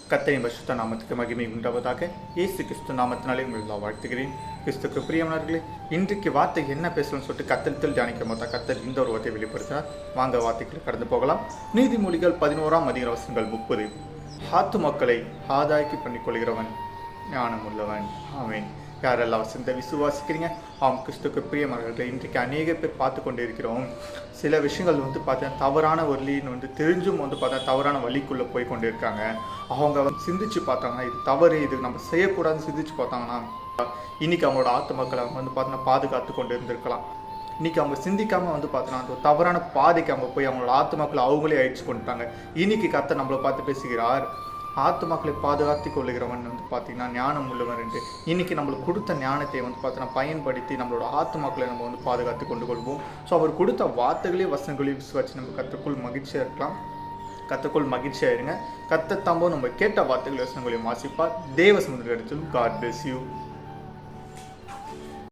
கர்த்தரின் பரிசுத்த நாமத்துக்கு மகிமை உண்டாவதாக. இயேசு கிறிஸ்து நாமத்தினாலே உங்களை வாழ்த்துகிறேன். கிறிஸ்துக்கு பிரியமானவர்களே, இன்றைக்கு வார்த்தை என்ன பேசணும்னு சொல்லிட்டு கர்த்தரிடத்தில் தியானிக்கும் போது கர்த்தர் இந்த ஒரு வார்த்தையை வெளிப்படுத்தினார். வாங்க வார்த்தைகளை கடந்து போகலாம். நீதிமொழிகள் 11ஆம் அதிகாரம் 30. ஆத்துமக்களை ஆதாய்க்கு பண்ணிக் கொள்கிறவன் ஞானம் உள்ளவன். ஆமென். யாரெல்லாம் வசந்த விசுவாசிக்கிறீங்க? ஆம், கிறிஸ்துக்கு பிரியமானவர்களே, இன்றைக்கு அநேக பேர் பார்த்து கொண்டு இருக்கிறோம். சில விஷயங்கள் பார்த்தீங்கன்னா தவறான வழின்னு தெரிஞ்சும் பார்த்தா தவறான வழிக்குள்ளே போய் கொண்டு இருக்காங்க. அவங்க சிந்திச்சு பார்த்தாங்கன்னா இது தவறு, இது நம்ம செய்யக்கூடாதுன்னு சிந்திச்சு பார்த்தாங்கன்னா இன்னைக்கு அவங்களோட ஆத்துமக்களை பார்த்தீங்கன்னா பாதுகாத்து கொண்டு இருந்திருக்கலாம். இன்னைக்கு அவங்க சிந்திக்காமல் பார்த்தோன்னா அந்த தவறான பாதைக்கு அவங்க போய் அவங்களோட ஆத்துமக்களை அவங்களே அழிச்சு கொண்டுட்டாங்க. இன்னைக்கு கர்த்தர் நம்மளை பார்த்து பேசுகிறார். ஆத்துமக்களை பாதுகாத்து கொள்ளுகிறவன் பார்த்தீங்கன்னா ஞானம் உள்ளவன் என்று. இன்னைக்கு நம்மளுக்கு கொடுத்த ஞானத்தை பார்த்தீங்கன்னா பயன்படுத்தி நம்மளோட ஆத்துமக்களை நம்ம பாதுகாத்து கொண்டு கொள்வோம். ஸோ அவர் கொடுத்த வார்த்தைகளையும் வசனங்களையும் விசுவாசி நம்ம கர்த்தருக்குள் மகிழ்ச்சியாக இருக்கலாம். கர்த்தருக்குள் மகிழ்ச்சியாக இருங்க. கர்த்தர் தாம்போ நம்ம கேட்ட வார்த்தைகள் வசனங்களையும் வாசிப்பார். தேவ சமுதிர இடத்திலும் God bless you.